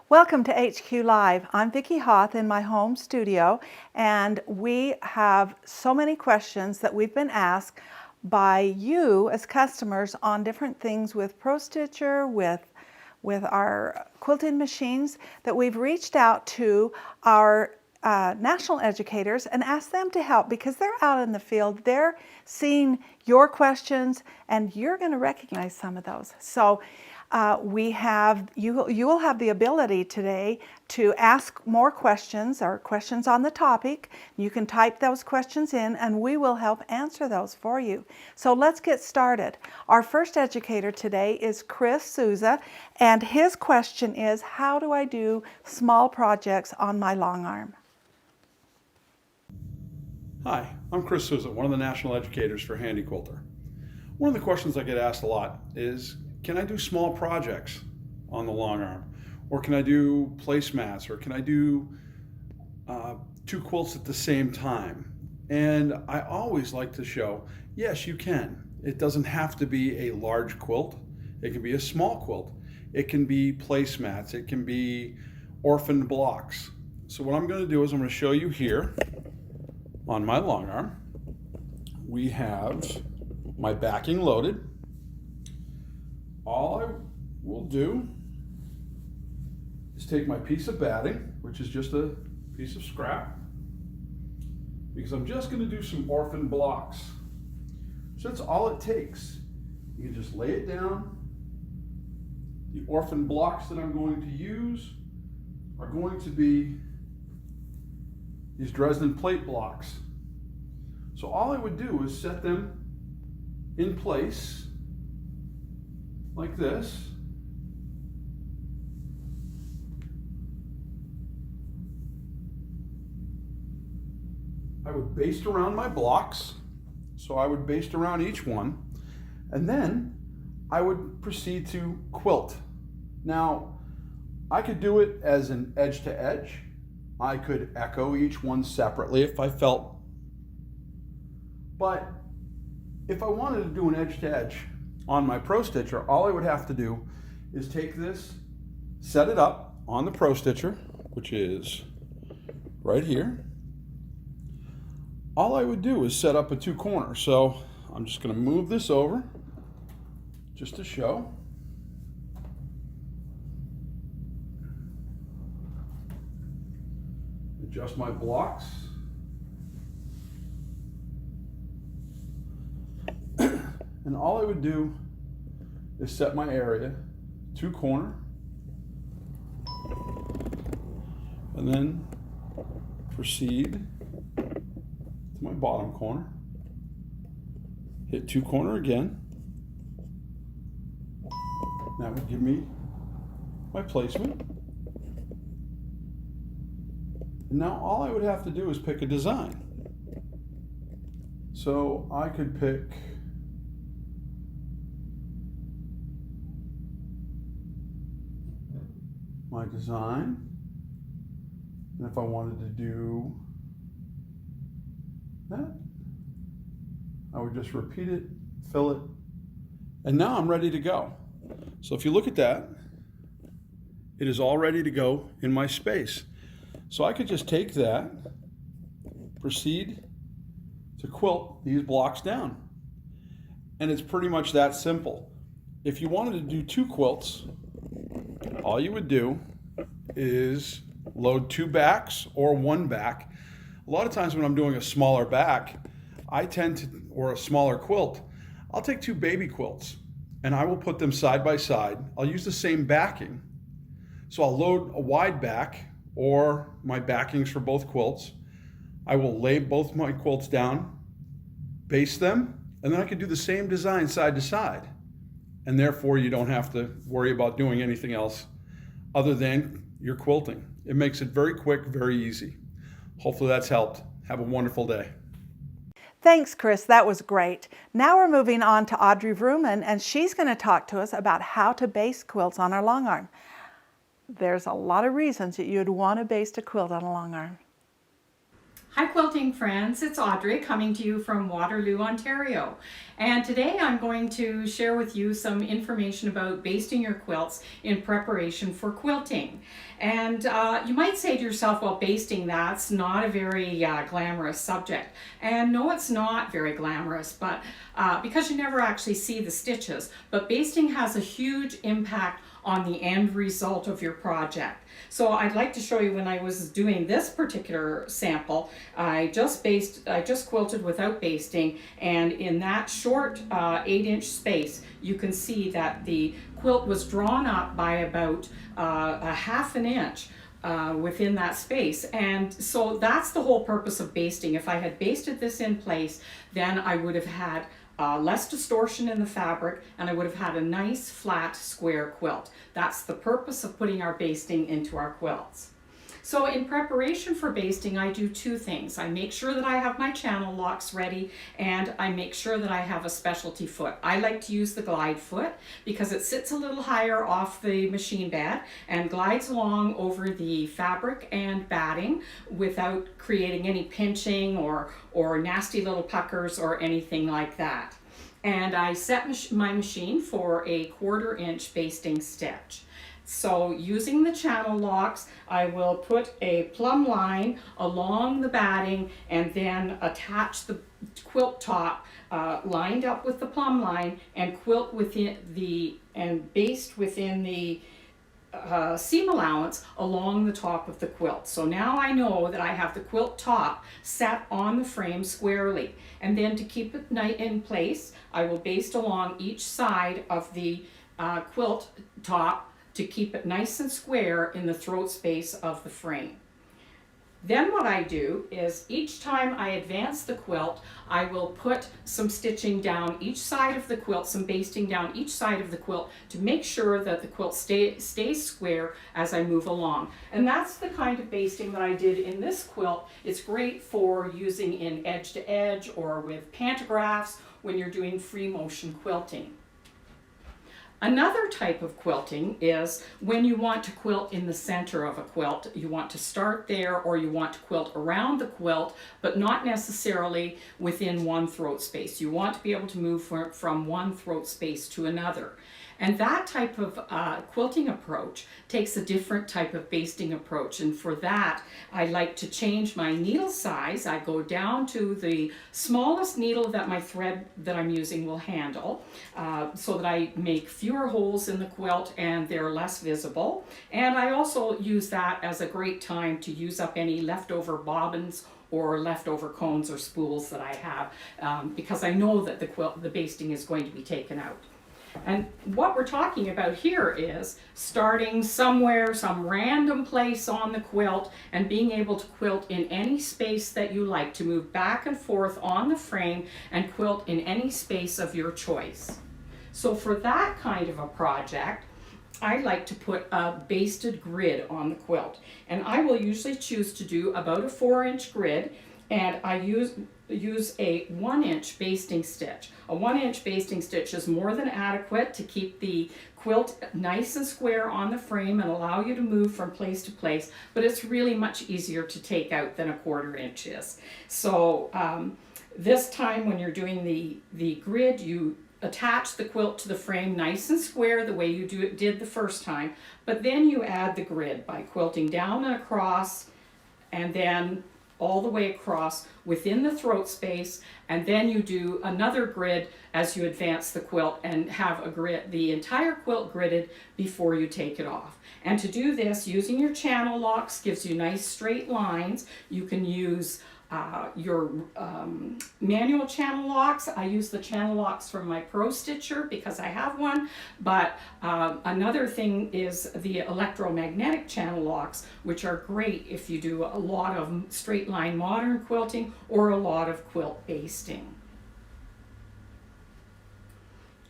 Welcome to HQ Live. I'm Vicki Hoth in my home studio, and we have so many questions that we've been asked by you as customers on different things with Pro Stitcher, with our quilting machines, that we've reached out to our national educators and asked them to help, because they're out in the field, they're seeing your questions, and you're going to recognize some of those. So you will have the ability today to ask more questions or questions on the topic. You can type those questions in and we will help answer those for you. So let's get started. Our first educator today is Chris Souza, and his question is, how do I do small projects on my long arm? Hi, I'm Chris Souza, one of the national educators for Handi Quilter. One of the questions I get asked a lot is, can I do small projects on the long arm? Or can I do placemats? Or can I do two quilts at the same time? And I always like to show, yes, you can. It doesn't have to be a large quilt. It can be a small quilt. It can be placemats. It can be orphaned blocks. So what I'm going to do is I'm going to show you here on my long arm. We have my backing loaded. All I will do is take my piece of batting, which is just a piece of scrap, because I'm just going to do some orphan blocks. So that's all it takes. You can just lay it down. The orphan blocks that I'm going to use are going to be these Dresden plate blocks. So all I would do is set them in place like this. I would baste around my blocks. So I would baste around each one, and then I would proceed to quilt. Now, I could do it as an edge to edge. I could echo each one separately if I felt. But if I wanted to do an edge to edge on my Pro Stitcher, all I would have to do is take this, set it up on the Pro Stitcher, which is right here. All I would do is set up a two corner. So I'm just going to move this over just to show. Adjust my blocks. And all I would do is set my area two corner, and then proceed to my bottom corner, hit two corner again. That would give me my placement. And now all I would have to do is pick a design. So I could pick my design, and if I wanted to do that, I would just repeat it, fill it, and now I'm ready to go. So if you look at that, it is all ready to go in my space. So I could just take that, proceed to quilt these blocks down, and it's pretty much that simple. If you wanted to do two quilts, all you would do is load two backs or one back. A lot of times when I'm doing a smaller back, or a smaller quilt, I'll take two baby quilts and I will put them side by side. I'll use the same backing. So I'll load a wide back or my backings for both quilts. I will lay both my quilts down, baste them, and then I can do the same design side to side. And therefore you don't have to worry about doing anything else other than your quilting. It makes it very quick, very easy. Hopefully that's helped. Have a wonderful day. Thanks, Chris. That was great. Now we're moving on to Audrey Vrooman, and she's going to talk to us about how to baste quilts on our long arm. There's a lot of reasons that you'd want to baste a quilt on a long arm. Hi quilting friends, it's Audrey coming to you from Waterloo, Ontario. And today I'm going to share with you some information about basting your quilts in preparation for quilting. And you might say to yourself, well, basting, that's not a very glamorous subject. And no, it's not very glamorous, but because you never actually see the stitches. But basting has a huge impact on the end result of your project. So I'd like to show you when I was doing this particular sample, I just quilted without basting, and in that short 8-inch space, you can see that the quilt was drawn up by about a ½ an inch within that space. And so that's the whole purpose of basting. If I had basted this in place, then I would have had less distortion in the fabric, and I would have had a nice flat square quilt. That's the purpose of putting our basting into our quilts. So in preparation for basting, I do two things. I make sure that I have my channel locks ready, and I make sure that I have a specialty foot. I like to use the glide foot because it sits a little higher off the machine bed and glides along over the fabric and batting without creating any pinching or nasty little puckers or anything like that. And I set my machine for a 1/4 inch basting stitch. So using the channel locks, I will put a plumb line along the batting and then attach the quilt top lined up with the plumb line and quilt within and baste within the seam allowance along the top of the quilt. So now I know that I have the quilt top set on the frame squarely. And then to keep it in place, I will baste along each side of the quilt top to keep it nice and square in the throat space of the frame. Then what I do is each time I advance the quilt, I will put some stitching down each side of the quilt, some basting down each side of the quilt to make sure that the quilt stays square as I move along. And that's the kind of basting that I did in this quilt. It's great for using in edge to edge or with pantographs when you're doing free motion quilting. Another type of quilting is when you want to quilt in the center of a quilt. You want to start there, or you want to quilt around the quilt, but not necessarily within one throat space. You want to be able to move from one throat space to another. And that type of quilting approach takes a different type of basting approach. And for that, I like to change my needle size. I go down to the smallest needle that my thread that I'm using will handle, so that I make fewer holes in the quilt and they're less visible. And I also use that as a great time to use up any leftover bobbins or leftover cones or spools that I have, because I know that the basting is going to be taken out. And what we're talking about here is starting somewhere, some random place on the quilt, and being able to quilt in any space that you like, to move back and forth on the frame and quilt in any space of your choice. So for that kind of a project, I like to put a basted grid on the quilt. And I will usually choose to do about a 4-inch grid, and I use a 1-inch basting stitch. A 1-inch basting stitch is more than adequate to keep the quilt nice and square on the frame and allow you to move from place to place, but it's really much easier to take out than a 1/4 inch is. So this time when you're doing the grid, you attach the quilt to the frame nice and square the way you did the first time, but then you add the grid by quilting down and across and then all the way across within the throat space, and then you do another grid as you advance the quilt and have the entire quilt gridded before you take it off. And to do this, using your channel locks gives you nice straight lines. You can use your manual channel locks. I use the channel locks from my Pro Stitcher because I have one, but another thing is the electromagnetic channel locks, which are great if you do a lot of straight line modern quilting or a lot of quilt basting.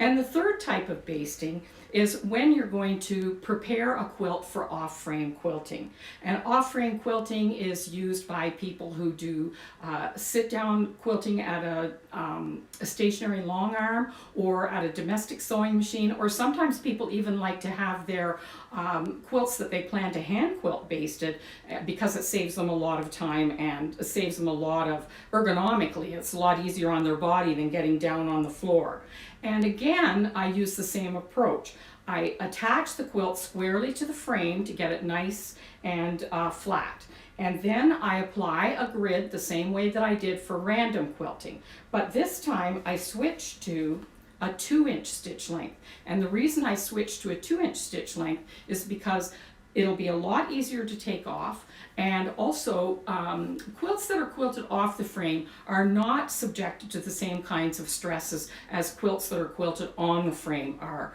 And the third type of basting is when you're going to prepare a quilt for off-frame quilting. And off-frame quilting is used by people who do sit-down quilting at a stationary long arm or at a domestic sewing machine, or sometimes people even like to have their quilts that they plan to hand quilt basted because it saves them a lot of time and it saves them a lot of ergonomically. It's a lot easier on their body than getting down on the floor. And again, I use the same approach. I attach the quilt squarely to the frame to get it nice and flat. And then I apply a grid the same way that I did for random quilting. But this time I switched to a 2-inch stitch length. And the reason I switched to a 2-inch stitch length is because it'll be a lot easier to take off, and also quilts that are quilted off the frame are not subjected to the same kinds of stresses as quilts that are quilted on the frame are.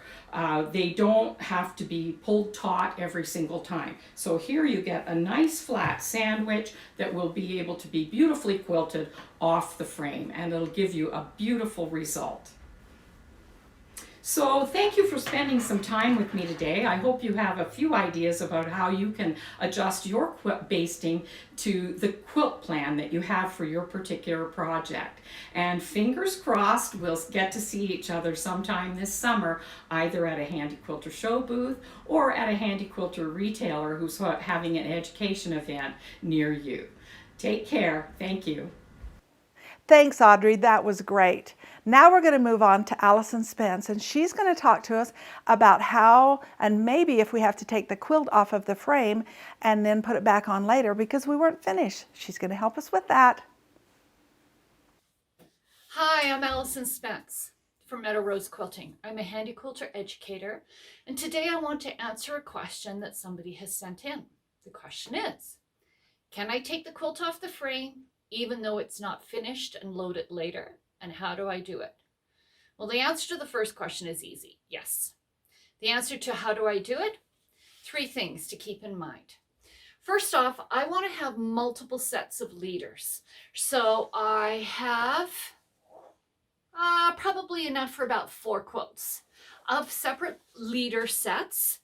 They don't have to be pulled taut every single time. So here you get a nice flat sandwich that will be able to be beautifully quilted off the frame, and it'll give you a beautiful result. So thank you for spending some time with me today. I hope you have a few ideas about how you can adjust your quilt basting to the quilt plan that you have for your particular project. And fingers crossed, we'll get to see each other sometime this summer, either at a Handi Quilter show booth or at a Handi Quilter retailer who's having an education event near you. Take care. Thank you. Thanks, Audrey. That was great. Now we're going to move on to Allison Spence, and she's going to talk to us about how, and maybe if we have to take the quilt off of the frame and then put it back on later because we weren't finished. She's going to help us with that. Hi, I'm Allison Spence from Meadow Rose Quilting. I'm a Handi Quilter educator, and today I want to answer a question that somebody has sent in. The question is, can I take the quilt off the frame even though it's not finished and load it later? And how do I do it? Well, the answer to the first question is easy. Yes. The answer to how do I do it? 3 things to keep in mind. First off, I want to have multiple sets of leaders. So I have probably enough for about 4 quilts of separate leader sets.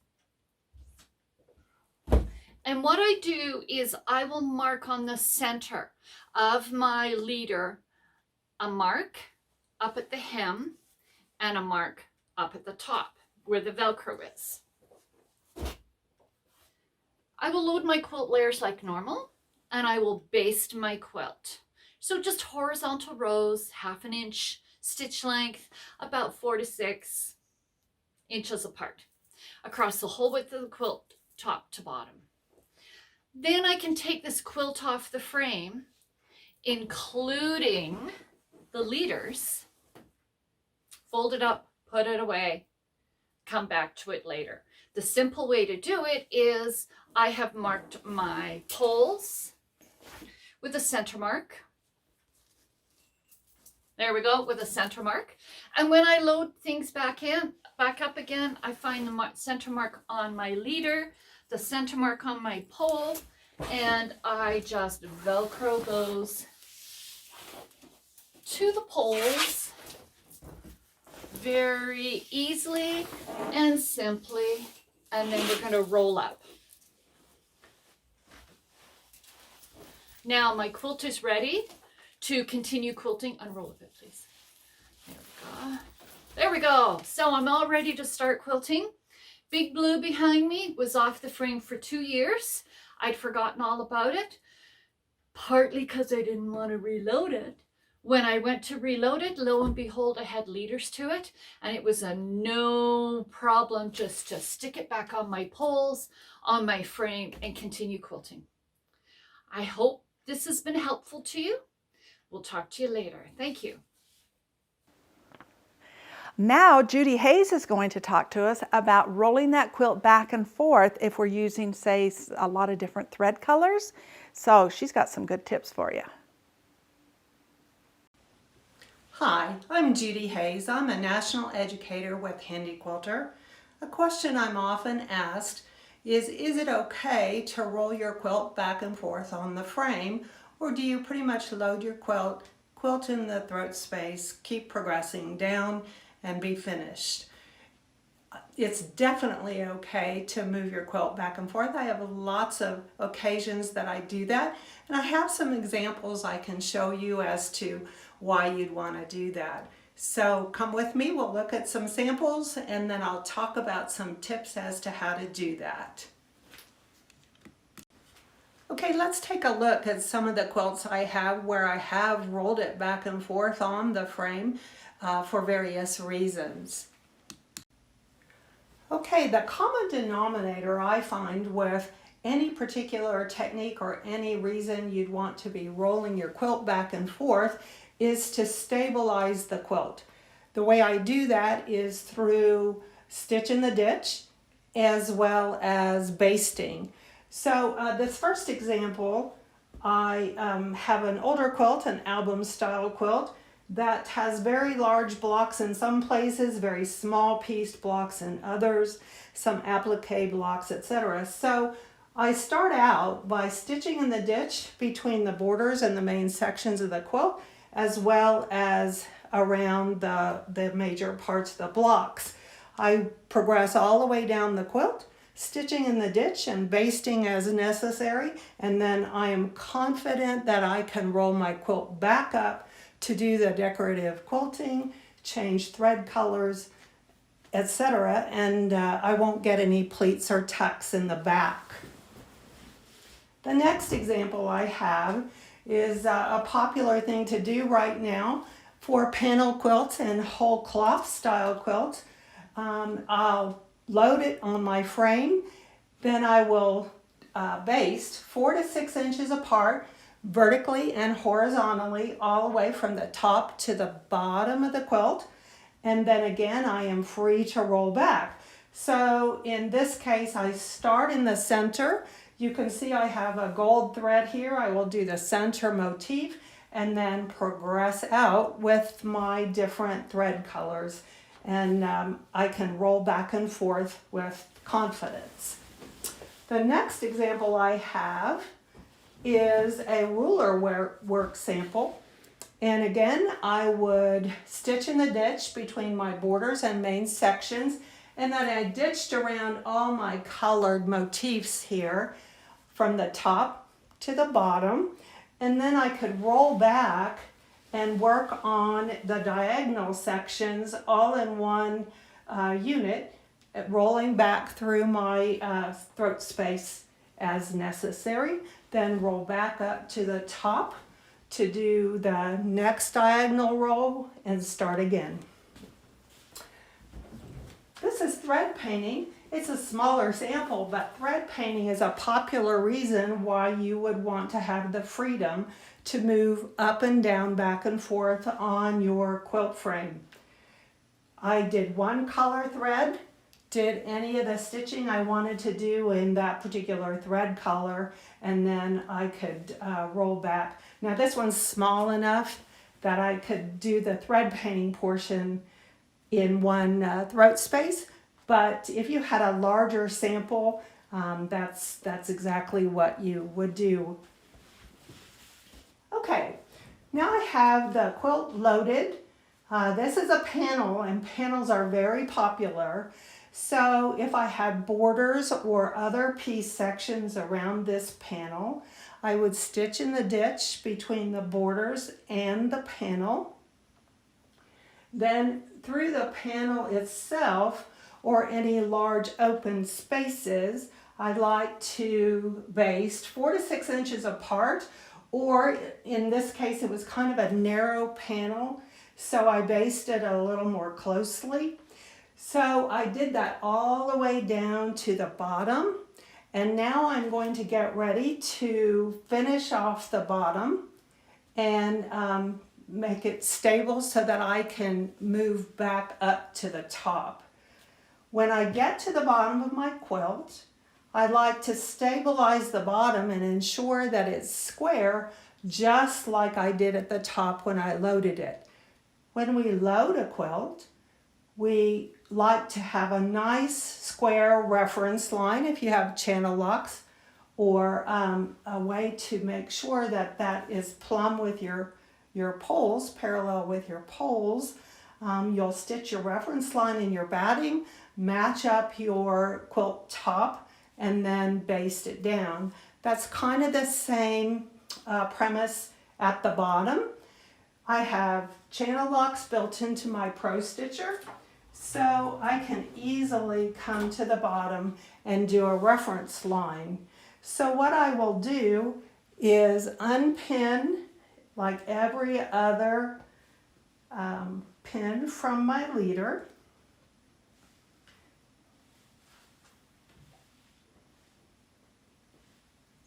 And what I do is I will mark on the center of my leader a mark up at the hem and a mark up at the top where the Velcro is. I will load my quilt layers like normal, and I will baste my quilt. So just horizontal rows, 1/2 inch stitch length, about 4 to 6 inches apart across the whole width of the quilt, top to bottom. Then I can take this quilt off the frame, including the leaders, fold it up, put it away, come back to it later. The simple way to do it is I have marked my poles with a center mark. There we go, with a center mark. And when I load things back up again, I find the center mark on my leader, the center mark on my pole, and I just Velcro those to the poles very easily and simply, and then we're going to roll up. Now my quilt is ready to continue quilting. Unroll a bit, please. There we go. There we go. So I'm all ready to start quilting. Big Blue behind me was off the frame for 2 years. I'd forgotten all about it, partly because I didn't want to reload it. When I went to reload it, lo and behold, I had leaders to it, and it was a no problem just to stick it back on my poles, on my frame, and continue quilting. I hope this has been helpful to you. We'll talk to you later. Thank you. Now Judy Hayes is going to talk to us about rolling that quilt back and forth if we're using, say, a lot of different thread colors. So she's got some good tips for you. Hi, I'm Judy Hayes. I'm a national educator with Handi Quilter. A question I'm often asked is it okay to roll your quilt back and forth on the frame, or do you pretty much load your quilt in the throat space, keep progressing down, and be finished. It's definitely okay to move your quilt back and forth. I have lots of occasions that I do that, and I have some examples I can show you as to why you'd want to do that. So come with me, we'll look at some samples, and then I'll talk about some tips as to how to do that. Okay, let's take a look at some of the quilts I have where I have rolled it back and forth on the frame for various reasons. Okay, the common denominator I find with any particular technique or any reason you'd want to be rolling your quilt back and forth is to stabilize the quilt. The way I do that is through stitch in the ditch as well as basting. So this first example, I have an older quilt, an album style quilt, that has very large blocks in some places, very small pieced blocks in others, some applique blocks, etc. So I start out by stitching in the ditch between the borders and the main sections of the quilt, as well as around the major parts of the blocks. I progress all the way down the quilt, stitching in the ditch and basting as necessary, and then I am confident that I can roll my quilt back up to do the decorative quilting, change thread colors, etc., and I won't get any pleats or tucks in the back. The next example I have is a popular thing to do right now for panel quilts and whole cloth style quilts. I'll load it on my frame, then I will baste 4 to 6 inches apart, vertically and horizontally, all the way from the top to the bottom of the quilt, and then again I am free to roll back. So in this case I start in the center. You can see I have a gold thread here. I will do the center motif and then progress out with my different thread colors, and I can roll back and forth with confidence. The next example I have is a ruler work sample, and again I would stitch in the ditch between my borders and main sections, and then I ditched around all my colored motifs here from the top to the bottom, and then I could roll back and work on the diagonal sections all in one unit, rolling back through my throat space as necessary, then roll back up to the top to do the next diagonal row and start again. This is thread painting. It's a smaller sample, but thread painting is a popular reason why you would want to have the freedom to move up and down, back and forth on your quilt frame. I did one color thread, did any of the stitching I wanted to do in that particular thread color, and then I could roll back. Now this one's small enough that I could do the thread painting portion in one throat space, but if you had a larger sample, that's exactly what you would do. Okay, now I have the quilt loaded. This is a panel, and panels are very popular. So if I had borders or other piece sections around this panel, I would stitch in the ditch between the borders and the panel. Then through the panel itself, or any large open spaces, I like to baste 4 to 6 inches apart, or in this case it was kind of a narrow panel, so I basted a little more closely. So I did that all the way down to the bottom, and now I'm going to get ready to finish off the bottom and make it stable so that I can move back up to the top. When I get to the bottom of my quilt, I like to stabilize the bottom and ensure that it's square, just like I did at the top when I loaded it. When we load a quilt, we like to have a nice square reference line if you have channel locks, or a way to make sure that that is plumb with your poles, parallel with your poles. You'll stitch your reference line in your batting, match up your quilt top, and then baste it down. That's kind of the same premise at the bottom. I have channel locks built into my Pro Stitcher, so I can easily come to the bottom and do a reference line. So what I will do is unpin like every other pin from my leader.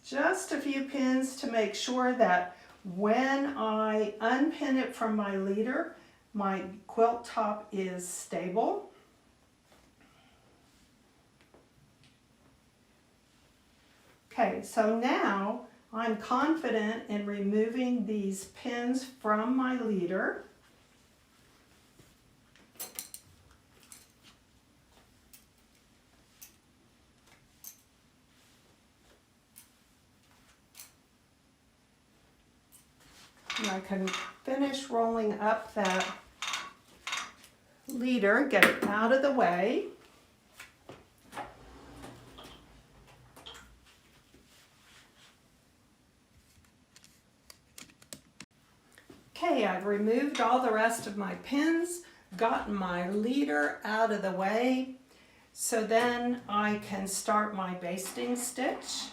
Just a few pins to make sure that when I unpin it from my leader, my quilt top is stable. Okay, so now I'm confident in removing these pins from my leader. And I can finish rolling up that leader, get it out of the way. Okay, I've removed all the rest of my pins, gotten my leader out of the way, so then I can start my basting stitch.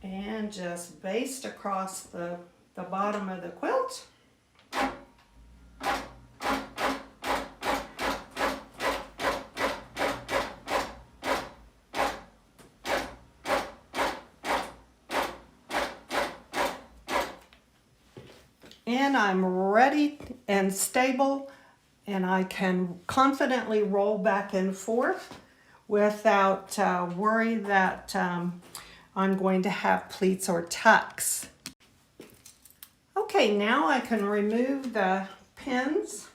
And just baste across the bottom of the quilt. And I'm ready and stable, and I can confidently roll back and forth without worry that I'm going to have pleats or tucks. Okay, now I can remove the pins.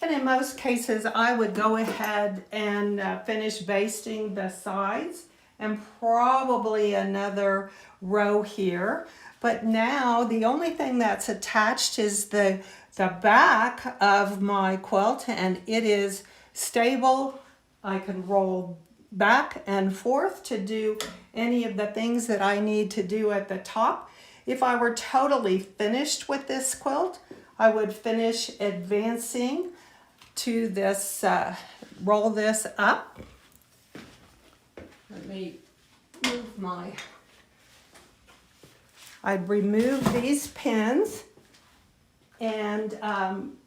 And in most cases, I would go ahead and finish basting the sides and probably another row here. But now the only thing that's attached is the back of my quilt, and it is stable. I can roll back and forth to do any of the things that I need to do at the top. If I were totally finished with this quilt, I would finish advancing to this, roll this up. Let me move I'd remove these pins and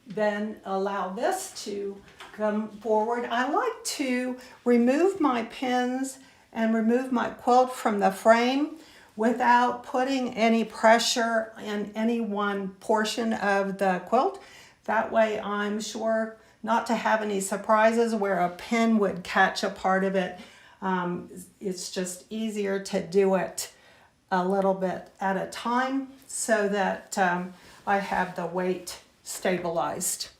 then allow this to come forward. I like to remove my pins and remove my quilt from the frame without putting any pressure in any one portion of the quilt. That way I'm sure not to have any surprises where a pin would catch a part of it. It's just easier to do it a little bit at a time so that I have the weight stabilized.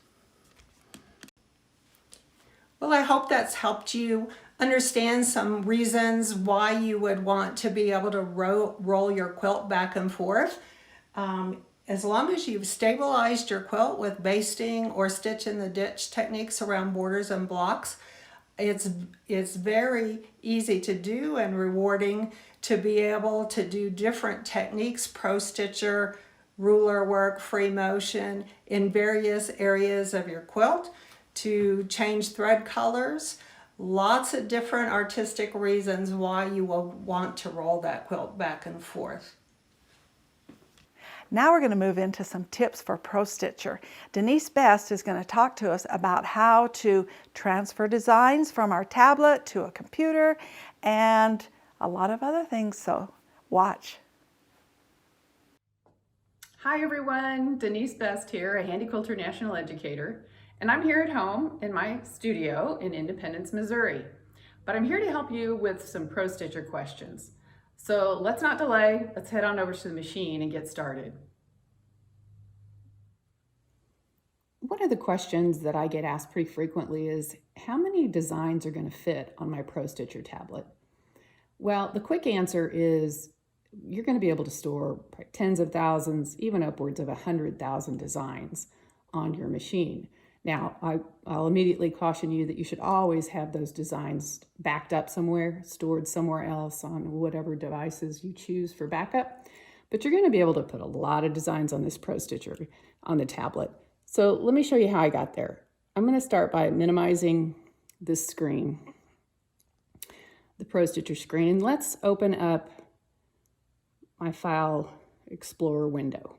Well, I hope that's helped you understand some reasons why you would want to be able to roll your quilt back and forth. As long as you've stabilized your quilt with basting or stitch in the ditch techniques around borders and blocks, it's very easy to do and rewarding to be able to do different techniques, Pro Stitcher, ruler work, free motion, in various areas of your quilt, to change thread colors. Lots of different artistic reasons why you will want to roll that quilt back and forth. Now we're going to move into some tips for Pro Stitcher. Denise Best is going to talk to us about how to transfer designs from our tablet to a computer and a lot of other things, so watch. Hi everyone, Denise Best here, a Handi Quilter National Educator, and I'm here at home in my studio in Independence, Missouri. But I'm here to help you with some Pro Stitcher questions. So let's not delay, let's head on over to the machine and get started. One of the questions that I get asked pretty frequently is, how many designs are going to fit on my Pro Stitcher tablet? Well, the quick answer is you're going to be able to store tens of thousands, even upwards of 100,000 designs on your machine. Now, I'll immediately caution you that you should always have those designs backed up somewhere, stored somewhere else on whatever devices you choose for backup. But you're going to be able to put a lot of designs on this Pro Stitcher on the tablet. So let me show you how I got there. I'm going to start by minimizing this screen, the Pro Stitcher screen, and let's open up my File Explorer window.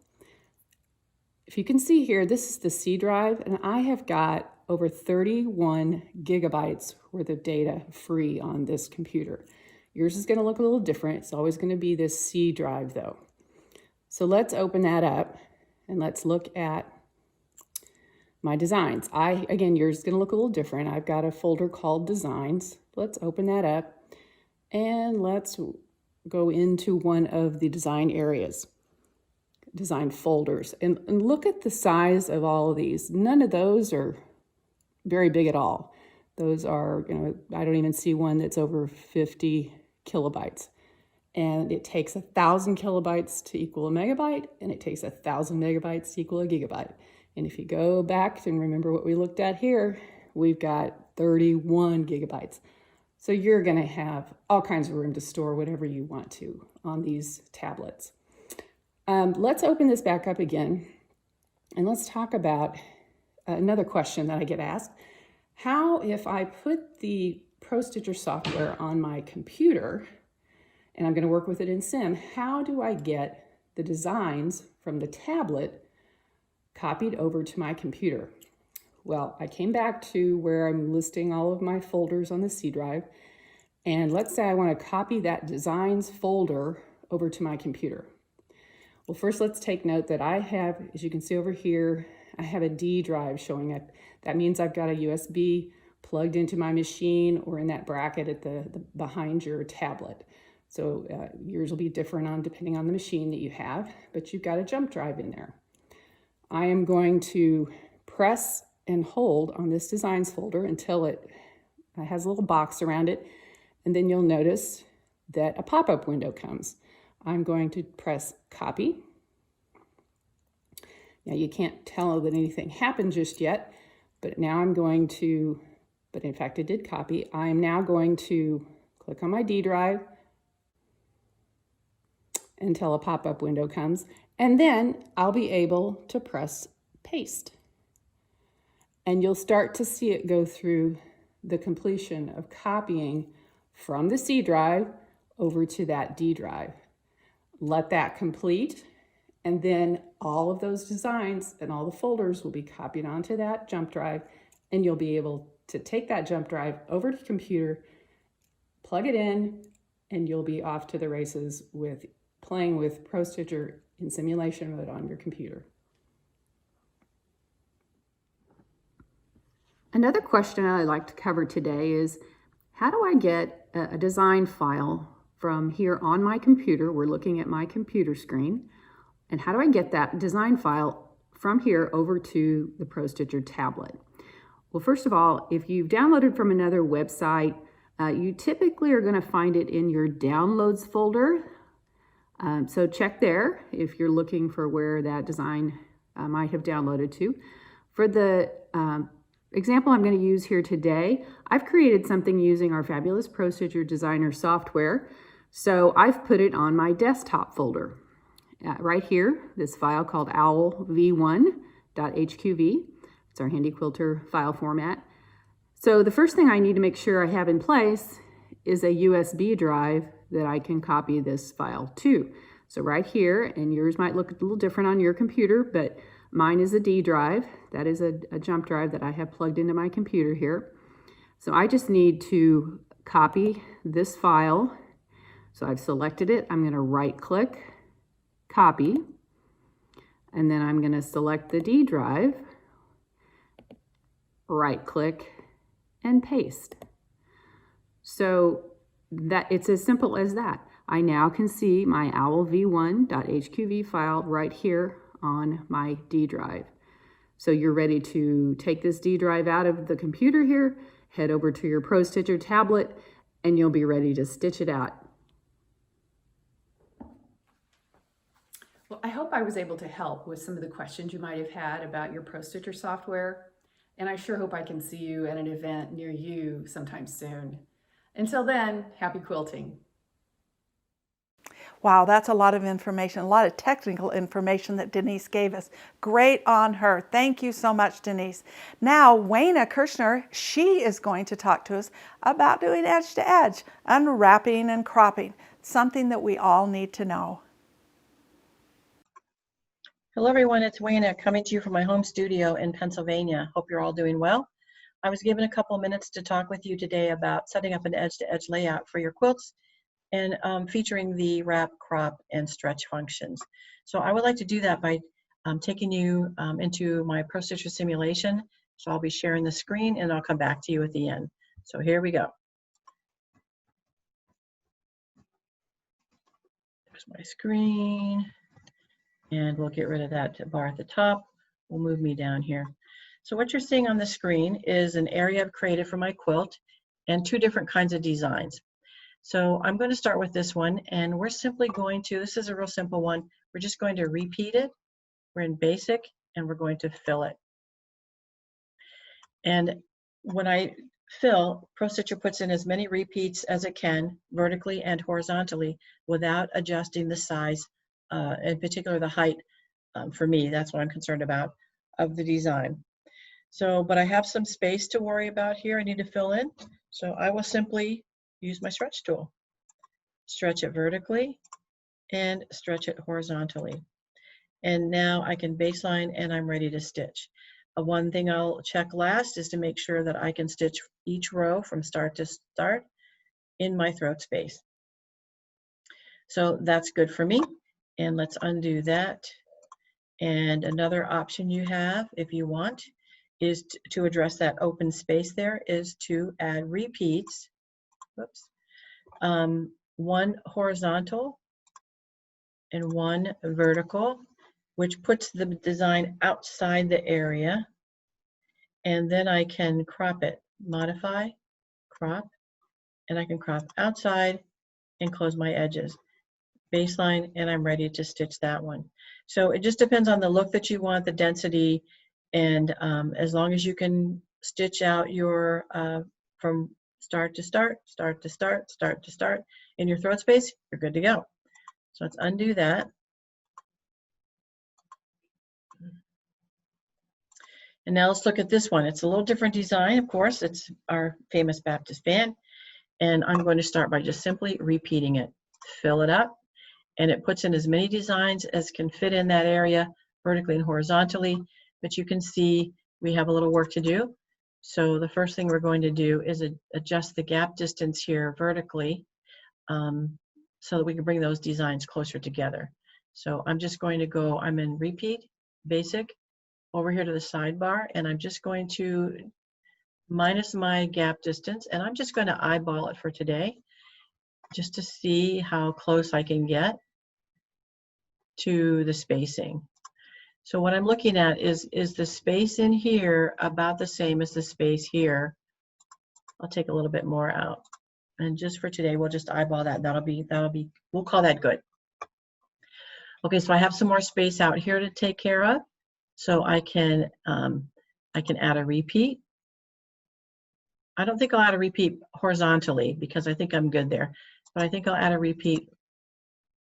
If you can see here, this is the C drive, and I have got over 31 gigabytes worth of data free on this computer. Yours is going to look a little different. It's always going to be this C drive though. So let's open that up and let's look at my designs. Again, yours is going to look a little different. I've got a folder called Designs. Let's open that up and let's go into one of the design areas. Design folders, and look at the size of all of these. None of those are very big at all. Those are, I don't even see one that's over 50 kilobytes. And it takes 1,000 kilobytes to equal a megabyte, and it takes 1,000 megabytes to equal a gigabyte. And if you go back and remember what we looked at here, we've got 31 gigabytes. So you're going to have all kinds of room to store whatever you want to on these tablets. Let's open this back up again, and let's talk about another question that I get asked. How if I put the Pro Stitcher software on my computer, and I'm going to work with it in Sim, how do I get the designs from the tablet copied over to my computer? Well, I came back to where I'm listing all of my folders on the C drive, and let's say I want to copy that designs folder over to my computer. Well, first let's take note that I have, as you can see over here, I have a D drive showing up. That means I've got a USB plugged into my machine or in that bracket at the behind your tablet. So yours will be different depending on the machine that you have, but you've got a jump drive in there. I am going to press and hold on this designs folder until it has a little box around it, and then you'll notice that a pop-up window comes. I'm going to press copy. Now you can't tell that anything happened just yet, but now I'm going to, but in fact it did copy. I am now going to click on my D drive until a pop-up window comes, and then I'll be able to press paste. And you'll start to see it go through the completion of copying from the C drive over to that D drive. Let that complete, and then all of those designs and all the folders will be copied onto that jump drive, and you'll be able to take that jump drive over to the computer, plug it in, and you'll be off to the races with playing with Pro Stitcher in simulation mode on your computer. Another question I'd like to cover today is, how do I get a design file from here on my computer? We're looking at my computer screen. And how do I get that design file from here over to the Pro Stitcher tablet? Well, first of all, if you've downloaded from another website, you typically are going to find it in your downloads folder. So check there if you're looking for where that design might have downloaded to. For the example I'm going to use here today, I've created something using our fabulous Pro Stitcher Designer software. So I've put it on my desktop folder. Right here, this file called owlv1.hqv. It's our Handi Quilter file format. So the first thing I need to make sure I have in place is a USB drive that I can copy this file to. So right here, and yours might look a little different on your computer, but mine is a D drive. That is a jump drive that I have plugged into my computer here. So I just need to copy this file. So I've selected it. I'm going to right click, copy, and then I'm going to select the D drive, right click, and paste. So that it's as simple as that. I now can see my owlv1.hqv file right here on my D drive. So you're ready to take this D drive out of the computer here head over to your Pro Stitcher tablet and you'll be ready to stitch it out. Well, I hope I was able to help with some of the questions you might have had about your Pro Stitcher software, and I sure hope I can see you at an event near you sometime soon. Until then, happy quilting. Wow, that's a lot of information, a lot of technical information that Denise gave us. Great on her. Thank you so much, Denise. Now, Wayna Kirshner, she is going to talk to us about doing edge to edge, unwrapping and cropping, something that we all need to know. Hello everyone, it's Wayna coming to you from my home studio in Pennsylvania. Hope you're all doing well. I was given a couple minutes to talk with you today about setting up an edge-to-edge layout for your quilts and featuring the wrap, crop, and stretch functions. So I would like to do that by taking you into my Pro Stitcher simulation. So I'll be sharing the screen and I'll come back to you at the end. So here we go. There's my screen. And we'll get rid of that bar at the top. We'll move me down here. So what you're seeing on the screen is an area I've created for my quilt and two different kinds of designs. So I'm going to start with this one, and we're simply going to, this is a real simple one, we're just going to repeat it. We're in basic and we're going to fill it. And when I fill, Pro Stitcher puts in as many repeats as it can, vertically and horizontally, without adjusting the size, in particular the height, for me, that's what I'm concerned about, of the design. So, but I have some space to worry about here I need to fill in. So I will simply use my stretch tool. Stretch it vertically and stretch it horizontally. And now I can baseline and I'm ready to stitch. One thing I'll check last is to make sure that I can stitch each row from start to start in my throat space. So that's good for me. And let's undo that. And another option you have, if you want, is to address that open space there, is to add repeats. Whoops. One horizontal and one vertical, which puts the design outside the area. And then I can crop it, modify, crop, and I can crop outside and close my edges. Baseline, and I'm ready to stitch that one. So it just depends on the look that you want, the density, and as long as you can stitch out your from start to start, start to start, start to start in your throat space, you're good to go. So let's undo that. And now let's look at this one. It's a little different design, of course. It's our famous Baptist band. And I'm going to start by just simply repeating it. Fill it up. And it puts in as many designs as can fit in that area, vertically and horizontally. But you can see we have a little work to do. So the first thing we're going to do is adjust the gap distance here vertically so that we can bring those designs closer together. So I'm just going to go, I'm in repeat, basic, over here to the sidebar, and I'm just going to minus my gap distance, and I'm just going to eyeball it for today, just to see how close I can get to the spacing. So what I'm looking at is the space in here about the same as the space here? I'll take a little bit more out. And just for today, we'll just eyeball that. That'll be, we'll call that good. Okay, so I have some more space out here to take care of. So I can add a repeat. I don't think I'll add a repeat horizontally because I think I'm good there. But I think I'll add a repeat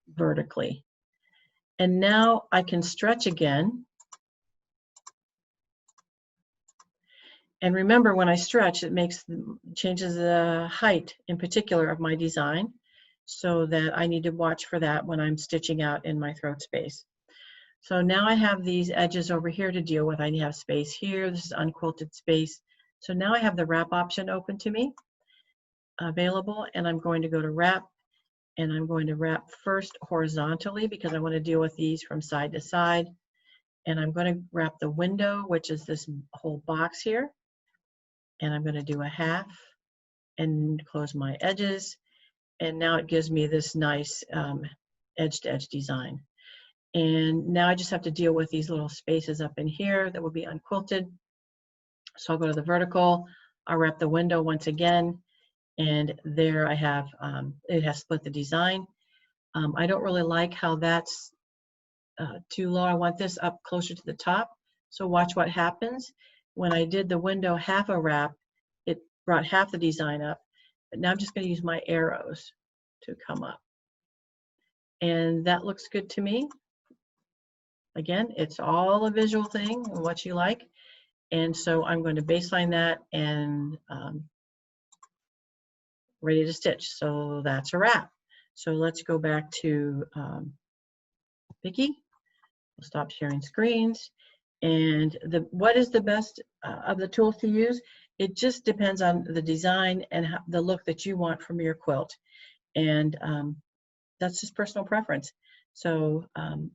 vertically. And now I can stretch again. And remember, when I stretch, it changes the height in particular of my design, so that I need to watch for that when I'm stitching out in my throat space. So now I have these edges over here to deal with. I have space here. This is unquilted space. So now I have the wrap option open to me, available, and I'm going to go to wrap, and I'm going to wrap first horizontally because I want to deal with these from side to side. And I'm going to wrap the window, which is this whole box here. And I'm going to do a half and close my edges. And now it gives me this nice edge-to-edge design. And now I just have to deal with these little spaces up in here that will be unquilted. So I'll go to the vertical, I'll wrap the window once again, and there I have, it has split the design. I don't really like how that's too low. I want this up closer to the top. So watch what happens. When I did the window half a wrap, it brought half the design up. But now I'm just going to use my arrows to come up. And that looks good to me. Again, it's all a visual thing and what you like. And so I'm going to baseline that and ready to stitch. So that's a wrap. So let's go back to Vicki. We'll stop sharing screens. And what is the best of the tools to use? It just depends on the design and the look that you want from your quilt. And that's just personal preference. So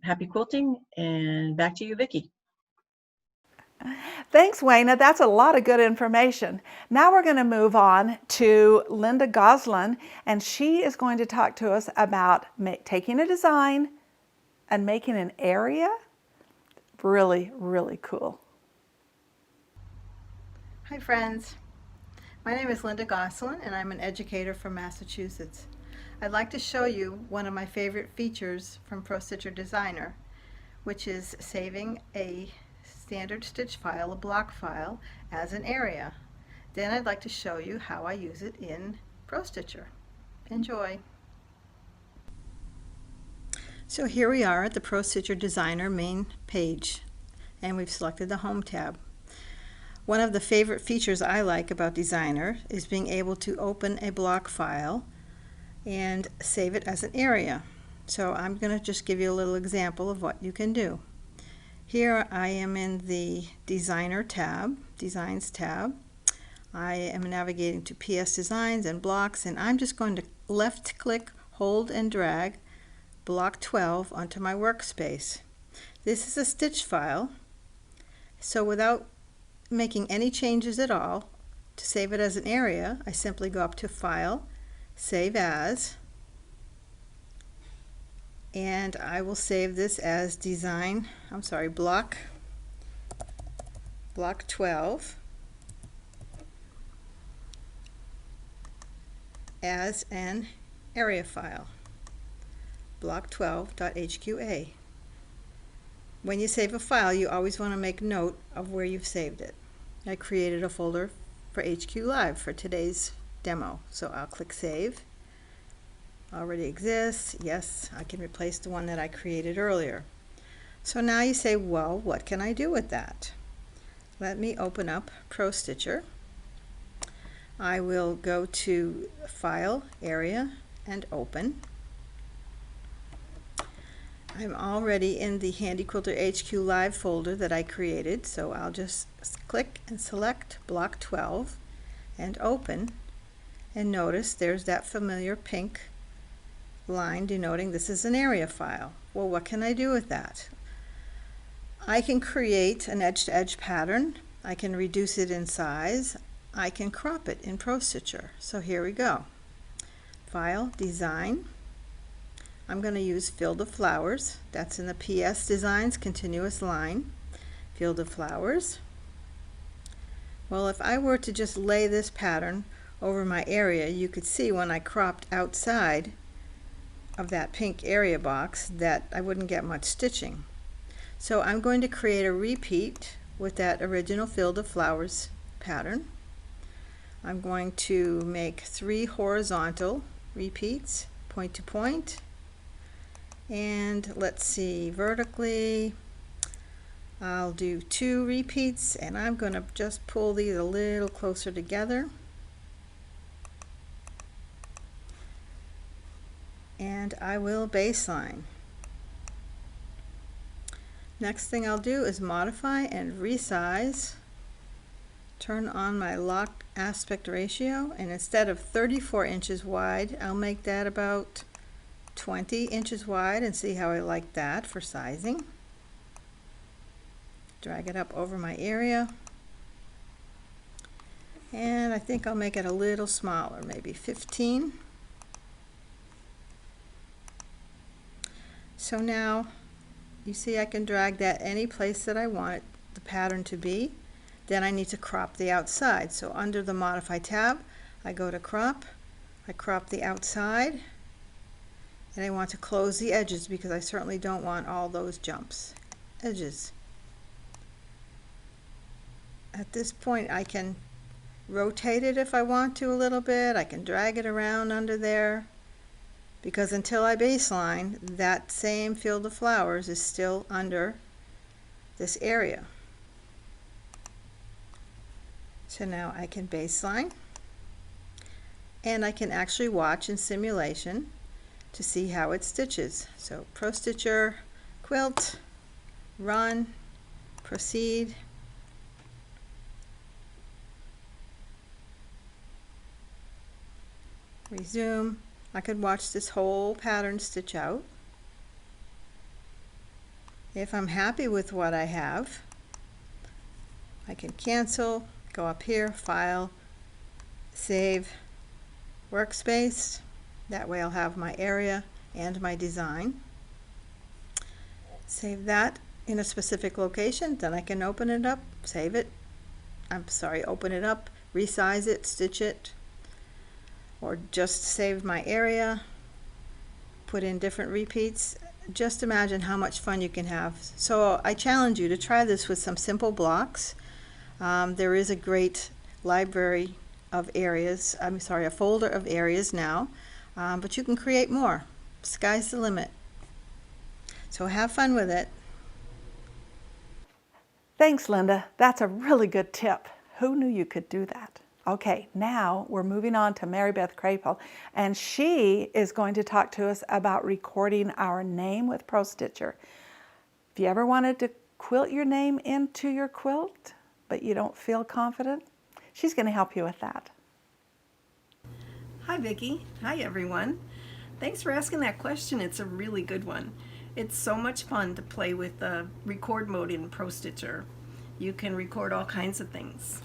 happy quilting, and back to you, Vicki. Thanks, Wayna. That's a lot of good information. Now we're going to move on to Linda Goslin, and she is going to talk to us about taking a design and making an area. Really, really cool. Hi friends, my name is Linda Goslin and I'm an educator from Massachusetts. I'd like to show you one of my favorite features from Pro Stitcher Designer, which is saving a standard stitch file, a block file, as an area. Then I'd like to show you how I use it in Pro Stitcher. Enjoy! So here we are at the Pro Stitcher Designer main page, and we've selected the Home tab. One of the favorite features I like about Designer is being able to open a block file and save it as an area. So I'm going to just give you a little example of what you can do. Here I am in the Designer tab, Designs tab. I am navigating to PS Designs and Blocks, and I'm just going to left click, hold and drag Block 12 onto my workspace. This is a stitch file, so without making any changes at all, to save it as an area, I simply go up to File, Save As, and I will save this as Block 12 as an area file, block12.hqa. When you save a file, you always want to make note of where you've saved it. I created a folder for HQ Live for today's demo, so I'll click Save. Already exists. Yes, I can replace the one that I created earlier. So now you say, well, what can I do with that? Let me open up Pro Stitcher. I will go to File, Area, and Open. I'm already in the Handi Quilter HQ Live folder that I created, so I'll just click and select Block 12 and open, and notice there's that familiar pink line denoting this is an area file. Well, what can I do with that? I can create an edge-to-edge pattern. I can reduce it in size. I can crop it in Pro Stitcher. So here we go. File, Design. I'm going to use Field of Flowers. That's in the PS Designs continuous line. Field of Flowers. Well, if I were to just lay this pattern over my area, you could see when I cropped outside of that pink area box that I wouldn't get much stitching. So I'm going to create a repeat with that original Field of Flowers pattern. I'm going to make 3 horizontal repeats, point to point. And let's see, vertically I'll do 2 repeats, and I'm going to just pull these a little closer together. And I will baseline. Next thing I'll do is modify and resize. Turn on my lock aspect ratio, and instead of 34 inches wide, I'll make that about 20 inches wide, and see how I like that for sizing. Drag it up over my area, and I think I'll make it a little smaller, maybe 15. So now you see I can drag that any place that I want the pattern to be. then I need to crop the outside. So under the Modify tab, I go to Crop, I crop the outside, and I want to close the edges because I certainly don't want all those jumps. Edges. At this point I can rotate it if I want to a little bit. I can drag it around under there, because until I baseline, that same field of flowers is still under this area. So now I can baseline, and I can actually watch in simulation to see how it stitches. So Pro Stitcher, Quilt, Run, Proceed. Resume. I could watch this whole pattern stitch out. If I'm happy with what I have, I can cancel, go up here, File, Save, Workspace. That way I'll have my area and my design. Save that in a specific location, then I can open it up, save it. Open it up, resize it, stitch it, or just save my area, put in different repeats. Just imagine how much fun you can have. So I challenge you to try this with some simple blocks. There is a great library of areas, a folder of areas now, but you can create more. Sky's the limit. So have fun with it. Thanks, Linda. That's a really good tip. Who knew you could do that? Okay, now we're moving on to Mary Beth Crapel, and she is going to talk to us about recording our name with Pro Stitcher. If you ever wanted to quilt your name into your quilt, but you don't feel confident, she's going to help you with that. Hi Vicki. Hi everyone. Thanks for asking that question. It's a really good one. It's so much fun to play with the record mode in Pro Stitcher. You can record all kinds of things.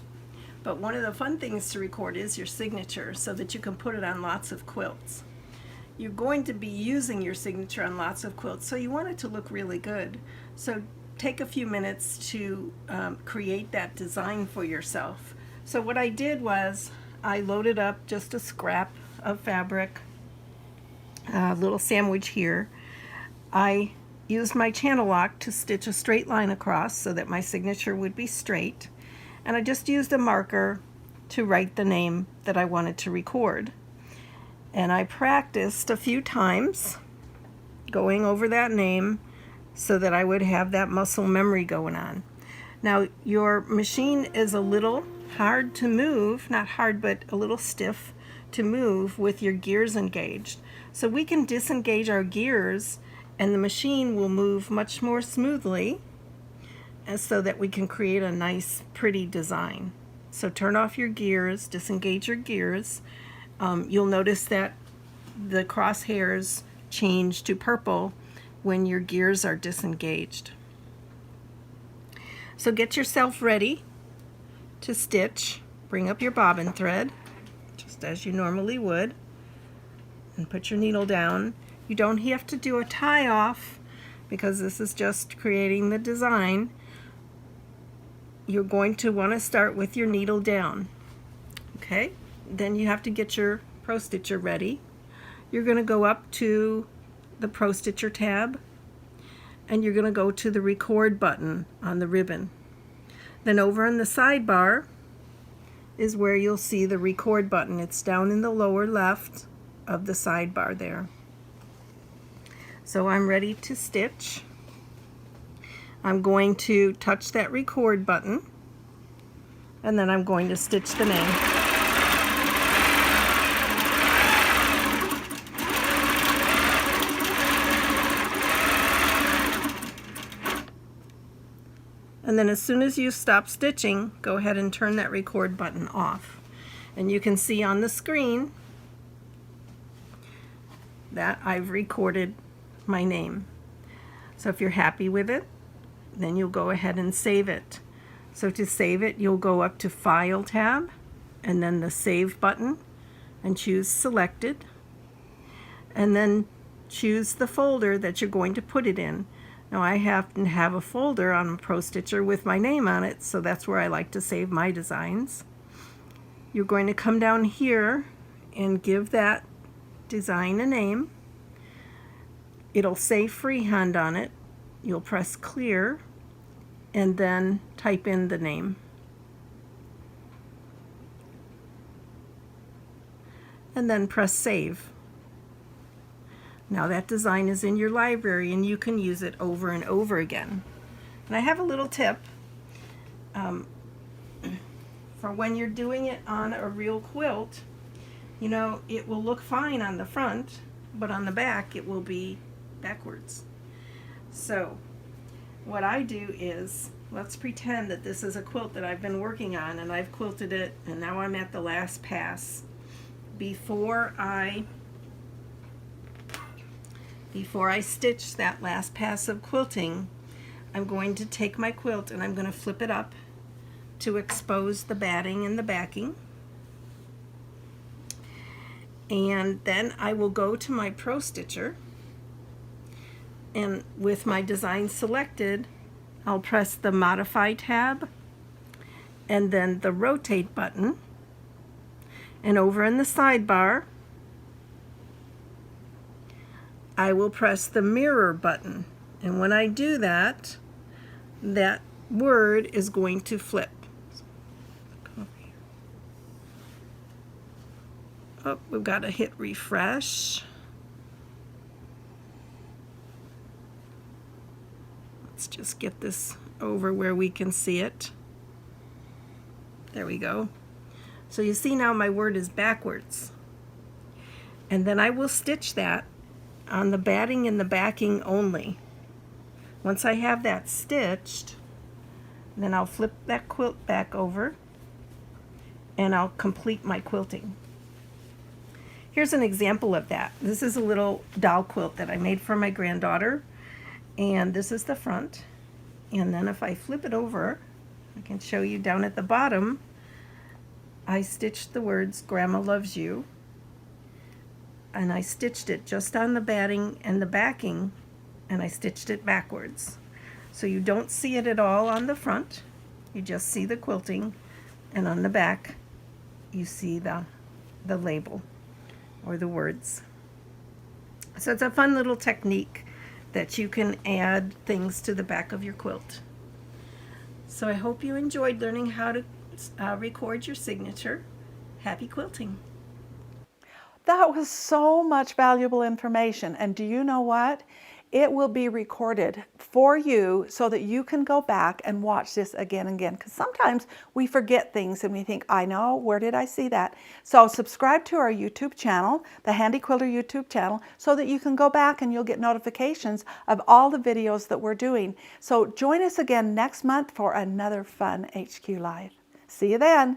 But one of the fun things to record is your signature, so that you can put it on lots of quilts. You're going to be using your signature on lots of quilts, so you want it to look really good. So take a few minutes to create that design for yourself. So what I did was I loaded up just a scrap of fabric, a little sandwich here. I used my channel lock to stitch a straight line across so that my signature would be straight. And I just used a marker to write the name that I wanted to record. And I practiced a few times going over that name so that I would have that muscle memory going on. Now your machine is a little hard to move, not hard but a little stiff to move with your gears engaged. So we can disengage our gears and the machine will move much more smoothly, and so that we can create a nice pretty design. So turn off your gears, disengage your gears. You'll notice that the crosshairs change to purple when your gears are disengaged. So get yourself ready to stitch. Bring up your bobbin thread, just as you normally would, and put your needle down. You don't have to do a tie off because this is just creating the design. You're going to want to start with your needle down. Okay, then you have to get your Pro Stitcher ready. You're going to go up to the Pro Stitcher tab and you're going to go to the record button on the ribbon. Then over in the sidebar is where you'll see the record button. It's down in the lower left of the sidebar there. So I'm ready to stitch. I'm going to touch that record button and then I'm going to stitch the name. And then as soon as you stop stitching, go ahead and turn that record button off. And you can see on the screen that I've recorded my name. So if you're happy with it, then you'll go ahead and save it. So to save it, you'll go up to File tab and then the Save button and choose Selected, and then choose the folder that you're going to put it in. Now I happen to have a folder on Pro Stitcher with my name on it, so that's where I like to save my designs. You're going to come down here and give that design a name. It'll say freehand on it. You'll press clear and then type in the name. And then press save. Now that design is in your library and you can use it over and over again. And I have a little tip for when you're doing it on a real quilt. You know, it will look fine on the front, but on the back it will be backwards. So what I do is, let's pretend that this is a quilt that I've been working on and I've quilted it and now I'm at the last pass. Before I stitch that last pass of quilting, I'm going to take my quilt and I'm going to flip it up to expose the batting and the backing. And then I will go to my Pro Stitcher, and with my design selected, I'll press the Modify tab and then the Rotate button. And over in the sidebar, I will press the Mirror button. And when I do that, that word is going to flip. Oh, we've got to hit refresh. Let's just get this over where we can see it. There we go. So you see now my word is backwards. And then I will stitch that on the batting and the backing only. Once I have that stitched, then I'll flip that quilt back over and I'll complete my quilting. Here's an example of that. This is a little doll quilt that I made for my granddaughter, and this is the front. And then if I flip it over, I can show you down at the bottom, I stitched the words "Grandma loves you," and I stitched it just on the batting and the backing, and I stitched it backwards. So you don't see it at all on the front, you just see the quilting, and on the back you see the label or the words. So it's a fun little technique that you can add things to the back of your quilt. So I hope you enjoyed learning how to record your signature. Happy quilting. That was so much valuable information. And do you know what? It will be recorded for you so that you can go back and watch this again and again. Because sometimes we forget things and we think, I know, where did I see that? So subscribe to our YouTube channel, the Handi Quilter YouTube channel, so that you can go back and you'll get notifications of all the videos that we're doing. So join us again next month for another fun HQ Live. See you then.